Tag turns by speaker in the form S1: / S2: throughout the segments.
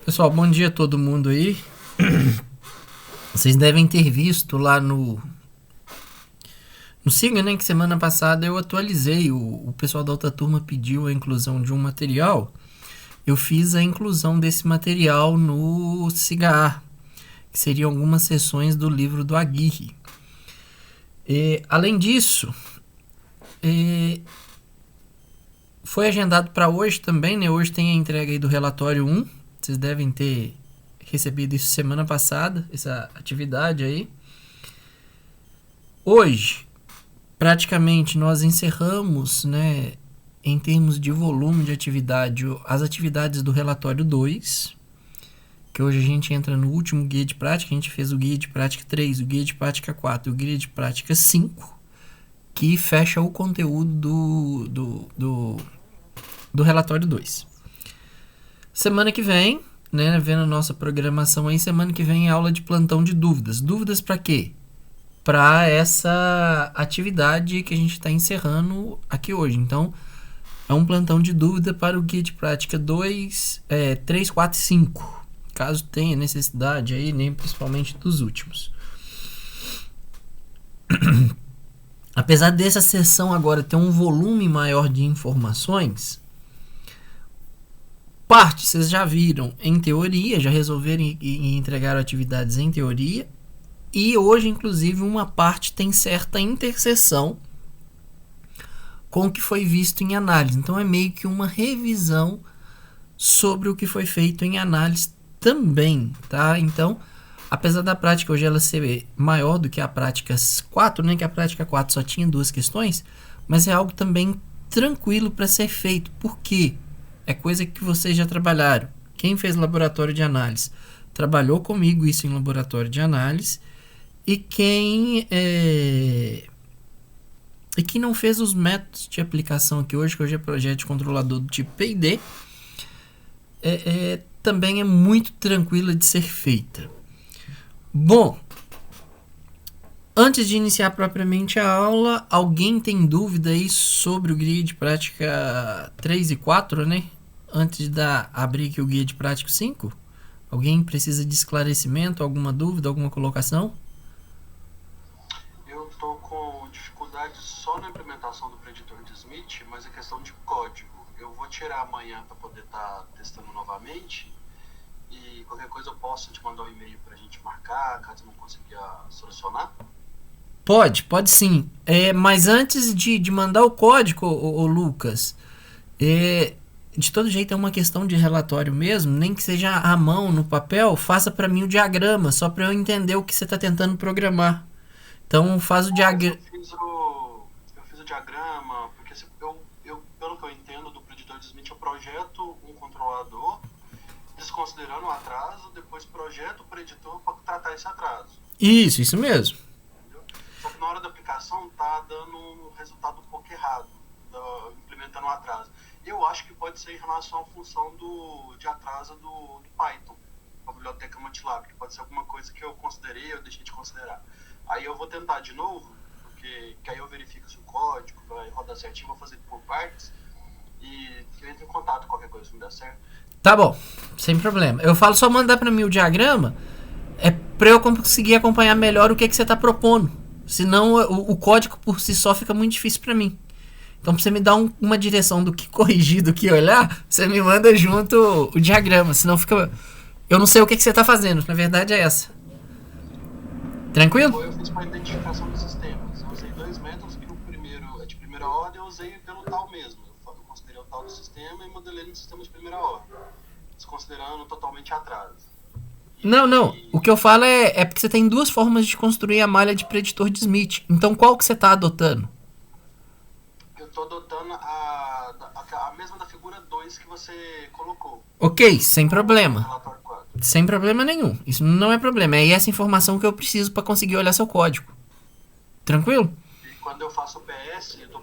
S1: Pessoal, bom dia a todo mundo aí. Vocês devem ter visto lá no Siga, né, que semana passada eu atualizei. O pessoal da outra turma pediu a inclusão de um material. Eu fiz a inclusão desse material no Siga, que seriam algumas sessões do livro do Aguirre. Além disso, foi agendado para hoje também, né? Hoje tem a entrega aí do relatório 1. Vocês devem ter recebido isso semana passada, essa atividade aí. Hoje, praticamente, nós encerramos, né, em termos de volume de atividade, as atividades do relatório 2, que hoje a gente entra no último guia de prática. A gente fez o guia de prática 3, o guia de prática 4 e o guia de prática 5, que fecha o conteúdo do relatório 2. Semana que vem, né, vendo a nossa programação aí, semana que vem é aula de plantão de dúvidas. Dúvidas para quê? Para essa atividade que a gente está encerrando aqui hoje. Então, é um plantão de dúvida para o guia de prática 2, 3, 4 e 5. Caso tenha necessidade aí, né, principalmente dos últimos. Apesar dessa sessão agora ter um volume maior de informações, parte vocês já viram em teoria, já resolveram e entregaram atividades em teoria, e hoje, inclusive, uma parte tem certa interseção com o que foi visto em análise. Então, é meio que uma revisão sobre o que foi feito em análise também, tá? Então, apesar da prática hoje ela ser maior do que a prática 4, né? Que a prática 4 só tinha 2 questões, mas é algo também tranquilo para ser feito. Por quê? É coisa que vocês já trabalharam. Quem fez laboratório de análise trabalhou comigo isso em laboratório de análise. E quem não fez os métodos de aplicação aqui hoje, que hoje é projeto de controlador do tipo P&D, também é muito tranquila de ser feita. Bom, antes de iniciar propriamente a aula, alguém tem dúvida aí sobre o guia de prática 3 e 4, né? Antes de abrir aqui o guia de prática 5? Alguém precisa de esclarecimento, alguma dúvida, alguma colocação?
S2: Eu estou com dificuldade só na implementação do preditor de Smith, mas é questão de código. Eu vou tirar amanhã para poder estar testando novamente. E qualquer coisa eu posso te mandar um e-mail para a gente marcar, caso eu não consiga solucionar?
S1: Pode sim. Mas antes de mandar o código, ô Lucas, de todo jeito é uma questão de relatório mesmo, nem que seja à mão, no papel, faça para mim o diagrama, só para eu entender o que você está tentando programar. Então faz o diagrama.
S2: Eu fiz o diagrama, porque pelo que eu entendo do preditor de Smith, eu projeto um controlador, desconsiderando o atraso, depois projeto o preditor para tratar esse atraso.
S1: Isso mesmo.
S2: Entendeu? Só que na hora da aplicação tá dando um resultado um pouco errado, implementando o atraso. Eu acho que pode ser em relação à função de atraso do Python, a biblioteca MATLAB, que pode ser alguma coisa que eu considerei ou deixei de considerar. Aí eu vou tentar de novo, porque aí eu verifico se o código vai rodar certinho, vou fazer por partes e eu entro em contato com qualquer coisa se não der certo.
S1: Tá bom, sem problema. Eu falo só mandar para mim o diagrama, para eu conseguir acompanhar melhor o que você está propondo. Senão o código por si só fica muito difícil para mim. Então, pra você me dar uma direção do que corrigir, do que olhar, você me manda junto o diagrama. Senão fica... Eu não sei o que você tá fazendo. Na verdade é essa. Tranquilo?
S2: Eu fiz para identificação dos sistemas. Eu usei 2 métodos, que o primeiro é de primeira ordem, eu usei pelo tal mesmo. Eu considerei o tal do sistema e modelei no sistema de primeira ordem, desconsiderando totalmente atraso.
S1: Não. O que eu falo é porque você tem 2 formas de construir a malha de preditor de Smith. Então, qual que você tá adotando?
S2: Eu tô adotando a mesma da figura 2 que você colocou.
S1: Ok, sem problema. Sem problema nenhum. Isso não é problema. É essa informação que eu preciso para conseguir olhar seu código. Tranquilo?
S2: E quando eu faço o PS, eu tô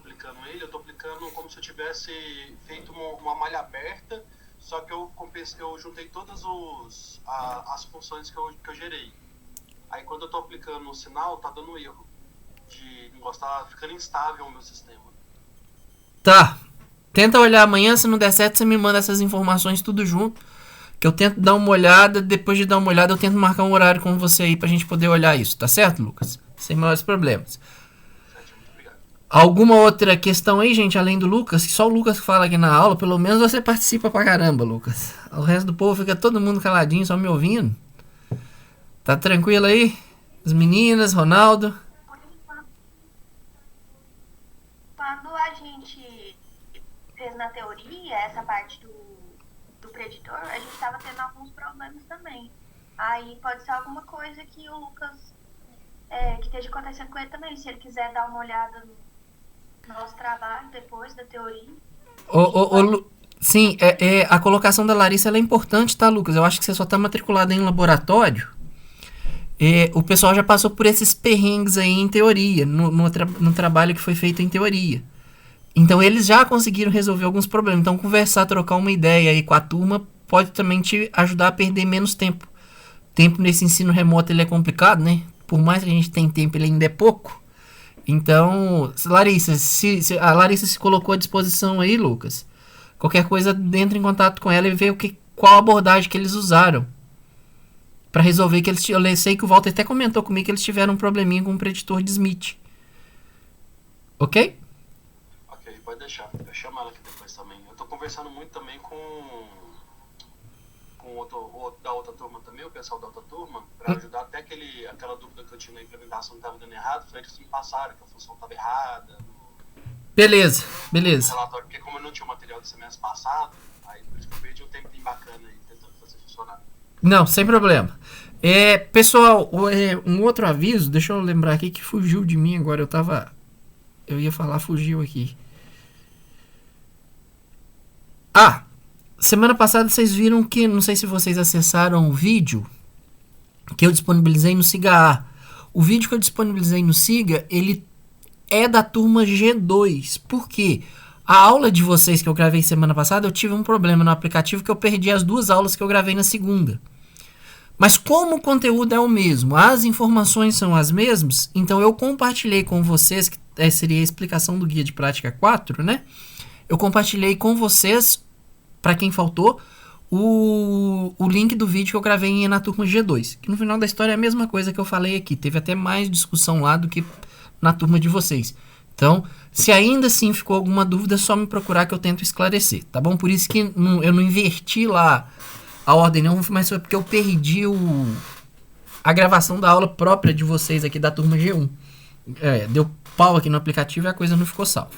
S2: aplicando como se eu tivesse feito uma malha aberta, só que eu juntei todas as funções que eu gerei. Aí quando eu tô aplicando o sinal, tá dando erro. De negócio tá ficando instável o meu sistema.
S1: Tá. Tenta olhar amanhã, se não der certo, você me manda essas informações tudo junto, que eu tento dar uma olhada, depois de dar uma olhada eu tento marcar um horário com você aí pra gente poder olhar isso, tá certo, Lucas? Sem maiores problemas.
S2: Muito obrigado.
S1: Alguma outra questão aí, gente, além do Lucas? Que só o Lucas que fala aqui na aula, pelo menos você participa pra caramba, Lucas. O resto do povo fica todo mundo caladinho, só me ouvindo. Tá tranquilo aí? As meninas, Ronaldo?
S3: Quando a gente fez na teoria essa parte do preditor, a gente estava tendo alguns problemas também. Aí pode ser alguma coisa que o Lucas, que esteja acontecendo com ele também. Se ele quiser dar uma olhada no nosso trabalho depois da teoria.
S1: Sim, a colocação da Larissa ela é importante, tá, Lucas? Eu acho que você só tá matriculado em laboratório. O pessoal já passou por esses perrengues aí em teoria, no trabalho que foi feito em teoria. Então eles já conseguiram resolver alguns problemas. Então conversar, trocar uma ideia aí com a turma pode também te ajudar a perder menos tempo. Tempo nesse ensino remoto ele é complicado, né? Por mais que a gente tenha tempo, ele ainda é pouco. Então, Larissa, a Larissa se colocou à disposição aí, Lucas. Qualquer coisa, entre em contato com ela e vê qual abordagem que eles usaram. Pra resolver que eles... Eu sei que o Walter até comentou comigo que eles tiveram um probleminha com o preditor de Smith. Ok?
S2: Ok, pode deixar. Eu chamo ela aqui depois também. Eu tô conversando muito também com da outra turma também, o pessoal da outra turma, pra ajudar até aquela dúvida que eu tinha na implementação que tava dando errado. Foi eles que me passaram que a função tava errada.
S1: Beleza.
S2: No relatório, porque como eu não tinha o material do semestre passado, aí por isso que eu perdi um tempinho bacana aí tentando fazer funcionar.
S1: Não, sem problema. Pessoal, um outro aviso, deixa eu lembrar aqui que fugiu de mim agora, eu ia falar, fugiu aqui. Semana passada vocês viram que, não sei se vocês acessaram o vídeo que eu disponibilizei no Siga A. O vídeo que eu disponibilizei no Siga, ele é da turma G2. Por quê? A aula de vocês que eu gravei semana passada, eu tive um problema no aplicativo que eu perdi as 2 aulas que eu gravei na segunda. Mas como o conteúdo é o mesmo, as informações são as mesmas, então eu compartilhei com vocês, que seria a explicação do Guia de Prática 4, né? Eu compartilhei com vocês, para quem faltou, o link do vídeo que eu gravei na turma G2. Que no final da história é a mesma coisa que eu falei aqui. Teve até mais discussão lá do que na turma de vocês. Então, se ainda assim ficou alguma dúvida, é só me procurar que eu tento esclarecer, tá bom? Por isso que eu não inverti lá a ordem não, mas foi porque eu perdi a gravação da aula própria de vocês aqui da turma G1. Deu pau aqui no aplicativo e a coisa não ficou salva.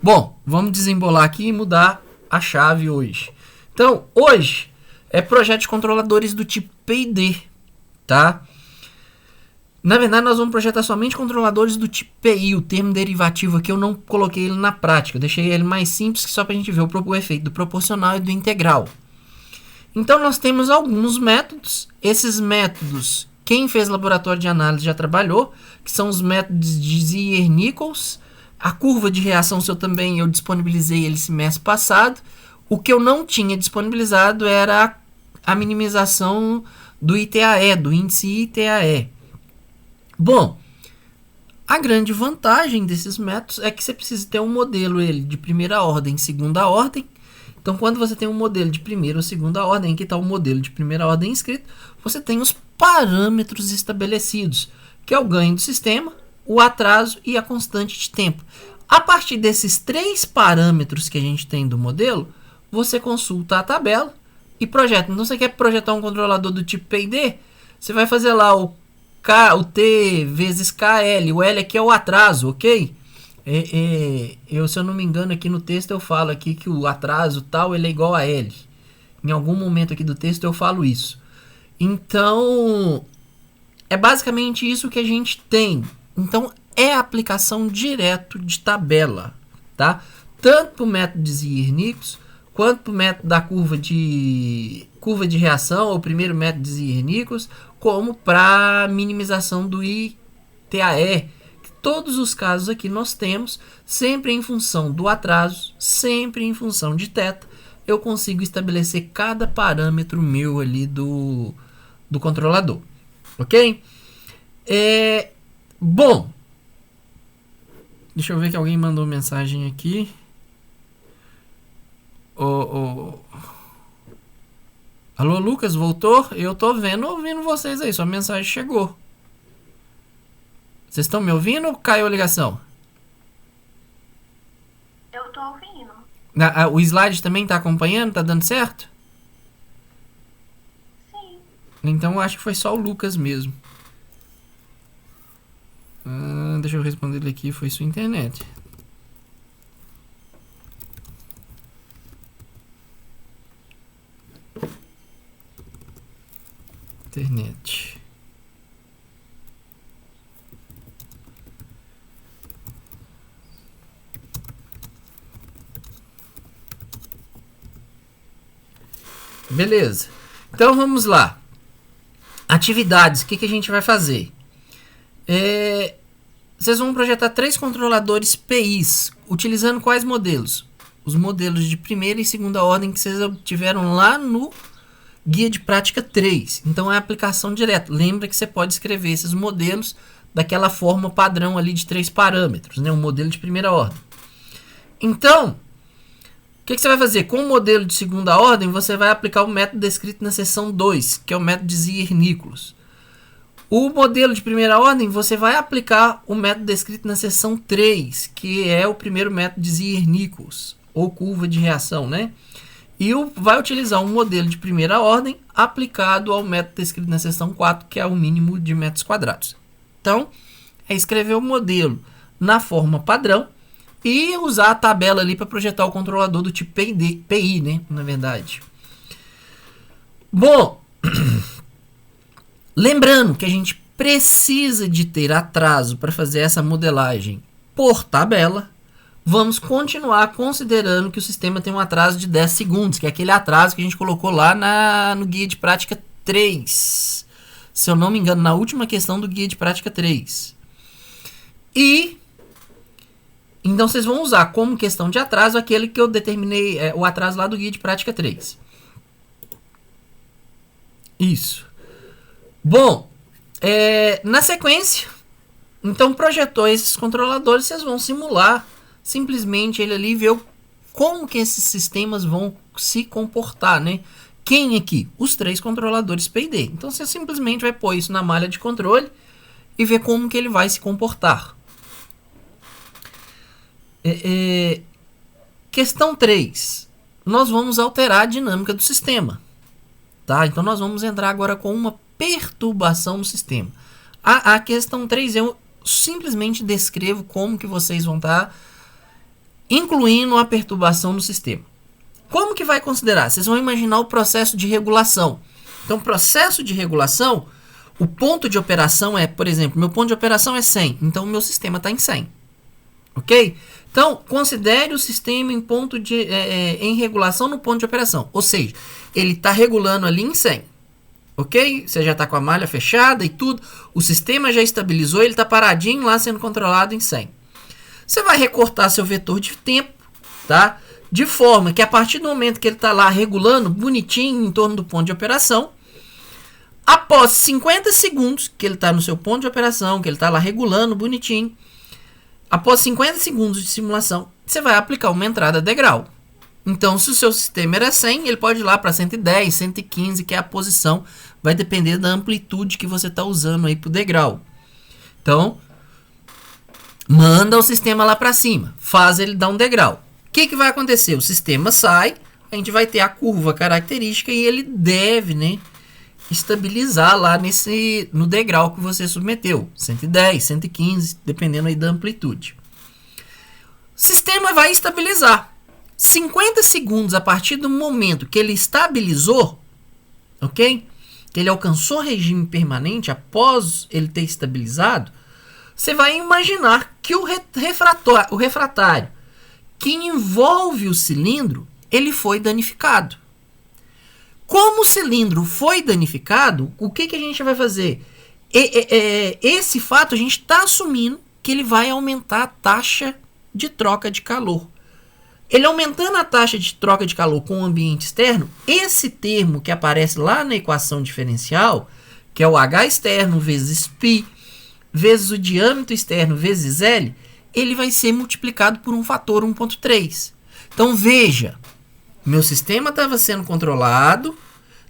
S1: Bom, vamos desembolar aqui e mudar a chave hoje. Então, hoje é projeto de controladores do tipo PID, tá? Na verdade, nós vamos projetar somente controladores do tipo PI, o termo derivativo aqui eu não coloquei ele na prática, eu deixei ele mais simples só para a gente ver o efeito do proporcional e do integral. Então, nós temos alguns métodos. Esses métodos, quem fez laboratório de análise já trabalhou, que são os métodos de Zier-Nichols. A curva de reação, eu disponibilizei ele semestre passado. O que eu não tinha disponibilizado era a minimização do ITAE, do índice ITAE. Bom, a grande vantagem desses métodos é que você precisa ter um modelo de primeira ordem, segunda ordem. Então, quando você tem um modelo de primeira ou segunda ordem, aqui está o modelo de primeira ordem escrito, você tem os parâmetros estabelecidos, que é o ganho do sistema, o atraso e a constante de tempo. A partir desses 3 parâmetros que a gente tem do modelo, você consulta a tabela e projeta. Então, você quer projetar um controlador do tipo PID, você vai fazer lá o T vezes KL, o L aqui é o atraso, ok? Se eu não me engano, aqui no texto eu falo aqui que o atraso tal ele é igual a L. Em algum momento aqui do texto eu falo isso. Então, é basicamente isso que a gente tem. Então, é a aplicação direto de tabela, tá? Tanto para o método de Zier-Nichols, quanto para o método da curva de reação, ou primeiro método de Zier-Nichols, como para minimização do ITAE. Todos os casos aqui nós temos, sempre em função do atraso, sempre em função de θ, eu consigo estabelecer cada parâmetro meu ali do controlador, ok? Bom, deixa eu ver que alguém mandou mensagem aqui. Alô, Lucas, voltou? Eu tô ouvindo vocês aí, sua mensagem chegou. Vocês estão me ouvindo ou caiu a ligação?
S3: Eu tô ouvindo.
S1: O slide também tá acompanhando? Tá dando certo?
S3: Sim.
S1: Então eu acho que foi só o Lucas mesmo. Deixa eu responder ele aqui, foi sua internet. Internet. Beleza. Então vamos lá. Atividades. O que a gente vai fazer? Vocês vão projetar 3 controladores PIs. Utilizando quais modelos? Os modelos de primeira e segunda ordem que vocês obtiveram lá no Guia de Prática 3. Então é aplicação direta. Lembra que você pode escrever esses modelos daquela forma padrão ali de 3 parâmetros. Né? Um modelo de primeira ordem. Então, o que você vai fazer? Com o modelo de segunda ordem, você vai aplicar o método descrito na seção 2, que é o método de Zier-Nichols. O modelo de primeira ordem, você vai aplicar o método descrito na seção 3, que é o primeiro método de Zier-Nichols, ou curva de reação, né? E vai utilizar um modelo de primeira ordem aplicado ao método descrito na seção 4, que é o mínimo de metros quadrados. Então, é escrever o modelo na forma padrão e usar a tabela ali para projetar o controlador do tipo PI, né? Na verdade. Bom, lembrando que a gente precisa de ter atraso para fazer essa modelagem por tabela, vamos continuar considerando que o sistema tem um atraso de 10 segundos, que é aquele atraso que a gente colocou lá no Guia de Prática 3. Se eu não me engano, na última questão do Guia de Prática 3. Então vocês vão usar como questão de atraso aquele que eu determinei, o atraso lá do Guia de Prática 3. Isso. Bom, na sequência, então projetou esses controladores, vocês vão simular simplesmente ele ali, ver como que esses sistemas vão se comportar, né? Quem aqui? Os 3 controladores PID. Então você simplesmente vai pôr isso na malha de controle e ver como que ele vai se comportar. Questão 3. Nós vamos alterar a dinâmica do sistema. Tá? Então nós vamos entrar agora com uma perturbação no sistema. A questão 3 eu simplesmente descrevo como que vocês vão estar incluindo a perturbação no sistema. Como que vai considerar? Vocês vão imaginar o processo de regulação. Então, processo de regulação, o ponto de operação é, por exemplo, meu ponto de operação é 100, então o meu sistema está em 100. Ok? Então, considere o sistema em regulação no ponto de operação. Ou seja, ele está regulando ali em 100. Ok? Você já está com a malha fechada e tudo. O sistema já estabilizou, ele está paradinho lá sendo controlado em 100. Você vai recortar seu vetor de tempo, tá? De forma que a partir do momento que ele está lá regulando bonitinho em torno do ponto de operação, após 50 segundos que ele está no seu ponto de operação, que ele está lá regulando bonitinho, após 50 segundos de simulação, você vai aplicar uma entrada degrau. Então, se o seu sistema era 100, ele pode ir lá para 110, 115, que é a posição. Vai depender da amplitude que você está usando aí para o degrau. Então, manda o sistema lá para cima. Faz ele dar um degrau. O que vai acontecer? O sistema sai, a gente vai ter a curva característica e ele deve, né, estabilizar lá no degrau que você submeteu. 110, 115, dependendo aí da amplitude. O sistema vai estabilizar. 50 segundos a partir do momento que ele estabilizou, ok? Que ele alcançou regime permanente após ele ter estabilizado, você vai imaginar que o refratário que envolve o cilindro, ele foi danificado. Como o cilindro foi danificado, o que a gente vai fazer? Esse fato a gente está assumindo que ele vai aumentar a taxa de troca de calor. Ele aumentando a taxa de troca de calor com o ambiente externo, esse termo que aparece lá na equação diferencial, que é o H externo vezes π, vezes o diâmetro externo vezes L, ele vai ser multiplicado por um fator 1.3. Então veja, meu sistema estava sendo controlado,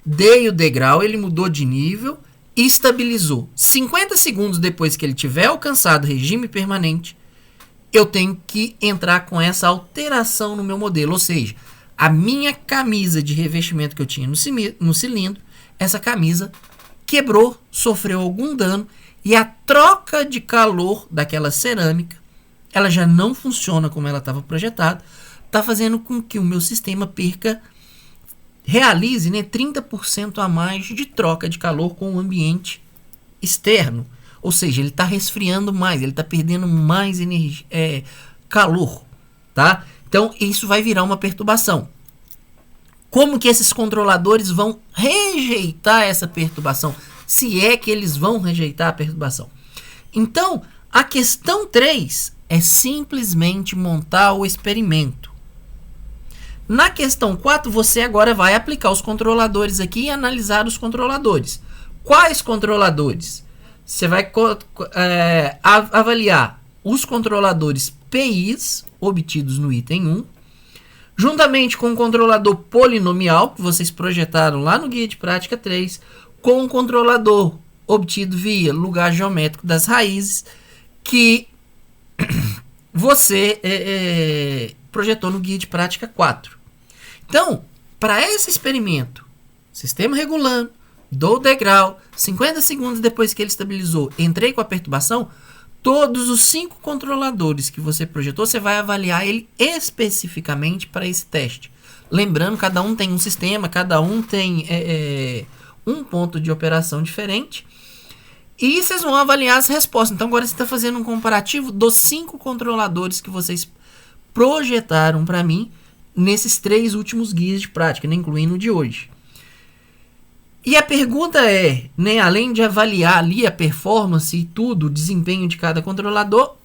S1: dei o degrau, ele mudou de nível e estabilizou. 50 segundos depois que ele tiver alcançado o regime permanente, eu tenho que entrar com essa alteração no meu modelo. Ou seja, a minha camisa de revestimento que eu tinha no cilindro, essa camisa quebrou, sofreu algum dano e a troca de calor daquela cerâmica, ela já não funciona como ela estava projetada, está fazendo com que o meu sistema realize, né, 30% a mais de troca de calor com o ambiente externo. Ou seja, ele está resfriando mais, ele está perdendo mais calor. Tá? Então, isso vai virar uma perturbação. Como que esses controladores vão rejeitar essa perturbação? Se é que eles vão rejeitar a perturbação. Então, a questão 3 é simplesmente montar o experimento. Na questão 4, você agora vai aplicar os controladores aqui e analisar os controladores. Quais controladores? Você vai avaliar os controladores PIs obtidos no item 1, juntamente com o controlador polinomial, que vocês projetaram lá no guia de prática 3, com o controlador obtido via lugar geométrico das raízes, que você projetou no guia de prática 4. Então, para esse experimento, sistema regulando, dou o degrau, 50 segundos depois que ele estabilizou, entrei com a perturbação, todos os 5 controladores que você projetou, você vai avaliar ele especificamente para esse teste. Lembrando, cada um tem um sistema, cada um tem um ponto de operação diferente. E vocês vão avaliar as respostas. Então, agora você está fazendo um comparativo dos 5 controladores que vocês projetaram para mim nesses 3 últimos guias de prática, né, incluindo o de hoje. E a pergunta é, né, além de avaliar ali a performance e tudo, o desempenho de cada controlador,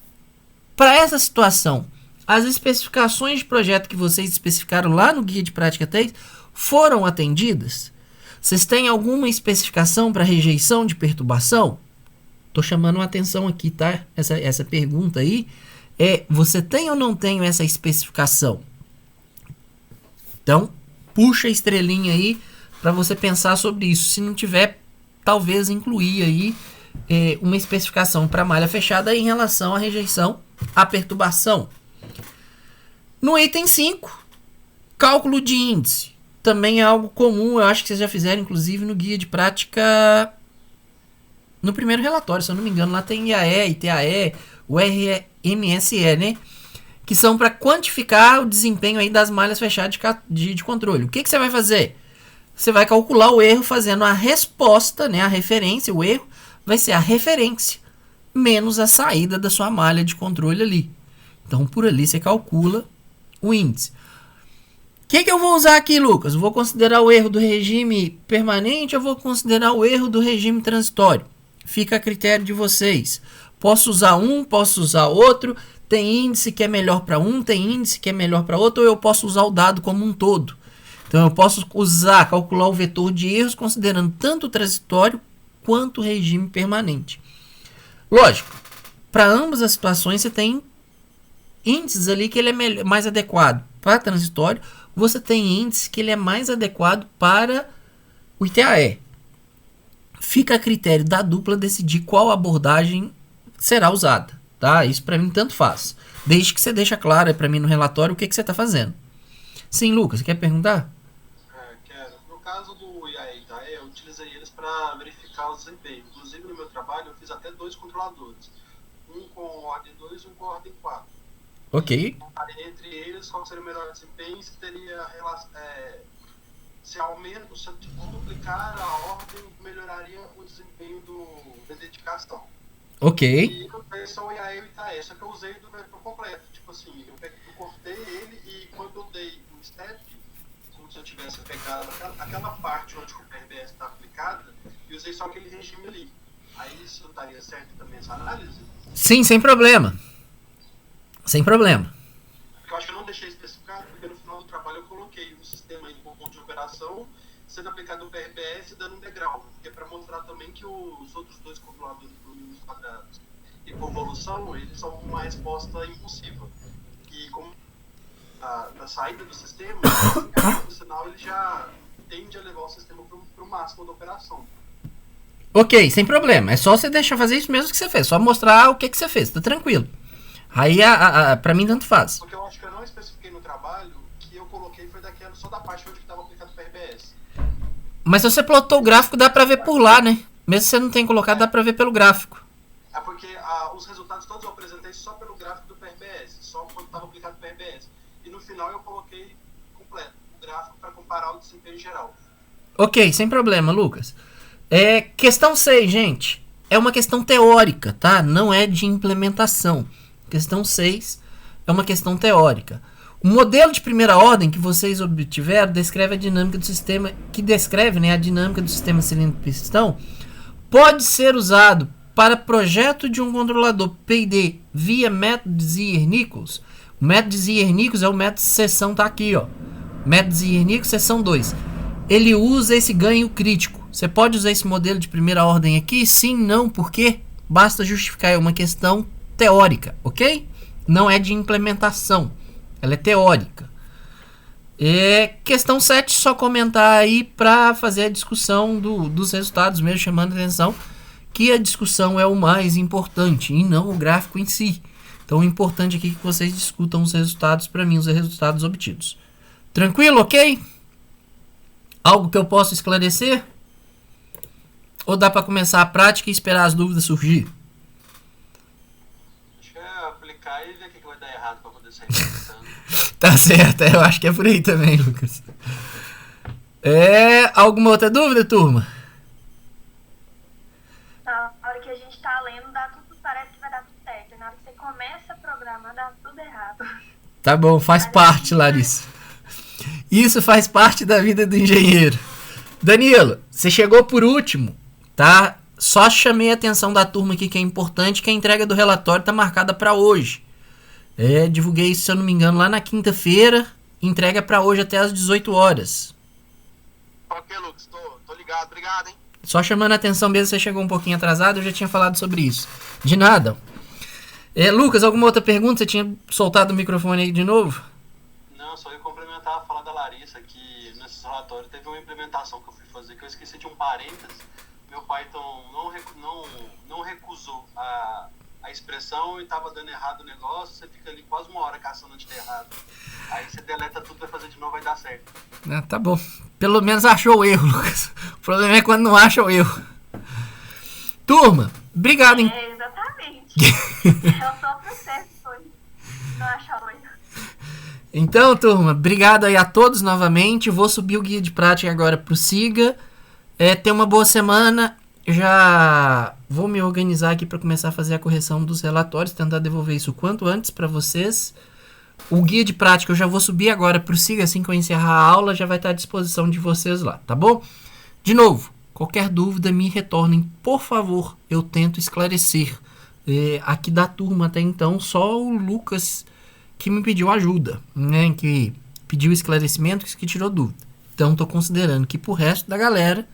S1: para essa situação, as especificações de projeto que vocês especificaram lá no guia de prática 3 foram atendidas? Vocês têm alguma especificação para rejeição de perturbação? Estou chamando a atenção aqui, tá? Essa pergunta aí você tem ou não tem essa especificação? Então, puxa a estrelinha aí para você pensar sobre isso. Se não tiver, talvez incluir aí uma especificação para malha fechada em relação à rejeição à perturbação. No item 5, cálculo de índice. Também é algo comum, eu acho que vocês já fizeram, inclusive, no guia de prática, no primeiro relatório, se eu não me engano. Lá tem IAE, ITAE, o RMSE, né? Que são para quantificar o desempenho aí das malhas fechadas de controle. O que você vai fazer? Você vai calcular o erro fazendo a resposta, né? A referência, o erro vai ser a referência menos a saída da sua malha de controle ali. Então, por ali você calcula o índice. O que eu vou usar aqui, Lucas? Vou considerar o erro do regime permanente ou vou considerar o erro do regime transitório? Fica a critério de vocês. Posso usar um, posso usar outro. Tem índice que é melhor para um, tem índice que é melhor para outro, ou eu posso usar o dado como um todo. Então, eu posso calcular o vetor de erros considerando tanto o transitório quanto o regime permanente. Lógico, para ambas as situações você tem índices ali que ele é mais adequado para transitório, você tem índice que ele é mais adequado para o ITAE. Fica a critério da dupla decidir qual abordagem será usada. Tá? Isso para mim tanto faz. Desde que você deixa claro para mim no relatório o que você está fazendo. Sim, Lucas, você quer perguntar?
S2: Quero. No caso do IAE e ITAE, eu utilizei eles para verificar o desempenho. Inclusive, no meu trabalho, eu fiz até 2 controladores. Um com ordem 2 e um com ordem 4.
S1: Ok.
S2: E, entre eles, qual seria o melhor desempenho? Se teria se aumenta, se duplicar a ordem, melhoraria o desempenho da dedicação.
S1: Ok.
S2: E eu usei só o IAE e o ITAE, só que eu usei do vetor completo. Tipo assim, eu cortei ele e quando eu dei um step, como se eu tivesse pegado aquela parte onde o PRBS está aplicada, e usei só aquele regime ali. Aí isso estaria certo também essa análise?
S1: Sim, sem problema. Sem problema.
S2: Porque eu acho que eu não deixei especificado, porque no final do trabalho eu coloquei um sistema aí com ponto de operação sendo aplicado no PRBS e dando um degrau. Porque é para mostrar também que os outros 2 controladores por números quadrados e convolução, eles são uma resposta impulsiva. E como na saída do sistema, o sinal ele já tende a levar o sistema para o máximo da operação.
S1: Ok, sem problema. É só você deixar fazer isso mesmo que você fez. Só mostrar o que você fez, tá tranquilo. Aí, pra mim, tanto faz.
S2: Porque eu acho que eu não especifiquei no trabalho que eu coloquei foi daquela, só da parte onde estava aplicado o PRBS.
S1: Mas se você plotou o gráfico, dá pra ver por lá, né? Mesmo se você não tem colocado, dá pra ver pelo gráfico.
S2: É porque os resultados todos eu apresentei só pelo gráfico do PRBS, só quando estava aplicado o PRBS. E no final eu coloquei completo o gráfico para comparar o desempenho geral.
S1: Ok, sem problema, Lucas. Questão 6, gente. É uma questão teórica, tá? Não é de implementação. Questão 6 é uma questão teórica. O modelo de primeira ordem que vocês obtiveram descreve a dinâmica do sistema, que descreve, né, a dinâmica do sistema cilindro-pistão, pode ser usado para projeto de um controlador PID via método de Zier-Nichols. O método de Zier-Nichols é o método de seção, tá aqui, ó. Método de Zier-Nichols, seção 2. Ele usa esse ganho crítico. Você pode usar esse modelo de primeira ordem aqui? Sim, não, por quê? Basta justificar, é uma questão teórica, ok? Não é de implementação, ela é teórica. Questão 7, só comentar aí para fazer a discussão dos resultados, mesmo chamando a atenção que a discussão é o mais importante e não o gráfico em si. Então o importante aqui é que vocês discutam os resultados, para mim, os resultados obtidos. Tranquilo, ok? Algo que eu possa esclarecer? Ou dá para começar a prática e esperar as dúvidas surgir?
S2: Acho que é aplicar e ver o que vai dar errado para poder sair testando.
S1: Tá certo, eu acho que é por aí também, Lucas. Alguma outra dúvida, turma?
S3: Na hora que a gente tá lendo, parece que vai dar tudo certo. Na hora que você começa a programar, dá tudo errado.
S1: Tá bom, faz parte, Larissa. Isso faz parte da vida do engenheiro. Danilo, você chegou por último, tá? Só chamei a atenção da turma aqui que é importante, que a entrega do relatório tá marcada para hoje. Divulguei isso, se eu não me engano, lá na quinta-feira. Entrega para hoje até às 18 horas.
S2: Ok, Lucas, tô ligado. Obrigado, hein?
S1: Só chamando a atenção mesmo, você chegou um pouquinho atrasado, eu já tinha falado sobre isso. De nada. Lucas, alguma outra pergunta? Você tinha soltado o microfone aí de novo?
S2: Não, só ia complementar a fala da Larissa, que nesse relatório teve uma implementação que eu fui fazer, que eu esqueci de um parênteses. Meu Python não recusou a expressão e estava dando errado o negócio, você fica ali quase uma hora caçando onde tá errado. Aí você deleta tudo, vai fazer de novo, vai dar certo.
S1: Tá bom. Pelo menos achou o erro, Lucas. O problema é quando não acha o erro. Turma, obrigado, hein?
S3: Exatamente. É só o processo, foi. Não achar o erro.
S1: Então, turma, obrigado aí a todos novamente. Vou subir o guia de prática agora pro Siga. Tenha uma boa semana. Já vou me organizar aqui para começar a fazer a correção dos relatórios, tentar devolver isso o quanto antes para vocês. O guia de prática eu já vou subir agora pro Siga, assim que eu encerrar a aula, já vai estar à disposição de vocês lá, tá bom? De novo, qualquer dúvida me retornem, por favor, eu tento esclarecer. Aqui da turma até então, só o Lucas que me pediu ajuda, né? Que pediu esclarecimento, que tirou dúvida. Então, estou considerando que pro resto da galera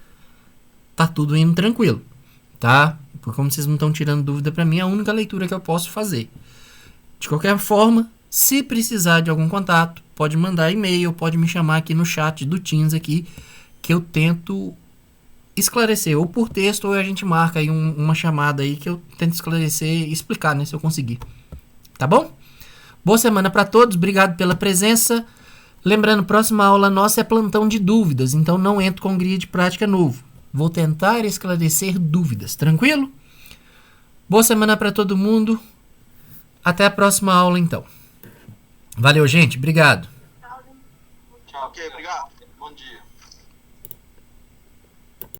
S1: tá tudo indo tranquilo, tá? Porque como vocês não estão tirando dúvida para mim, é a única leitura que eu posso fazer. De qualquer forma, se precisar de algum contato, pode mandar e-mail, pode me chamar aqui no chat do Teams aqui, que eu tento esclarecer, ou por texto, ou a gente marca aí uma chamada aí que eu tento esclarecer e explicar, né, se eu conseguir. Tá bom? Boa semana para todos, obrigado pela presença. Lembrando, próxima aula nossa é plantão de dúvidas, então não entro com guia de prática novo. Vou tentar esclarecer dúvidas, tranquilo? Boa semana para todo mundo. Até a próxima aula, então. Valeu, gente. Obrigado.
S2: Tchau. Ok, obrigado. Bom dia.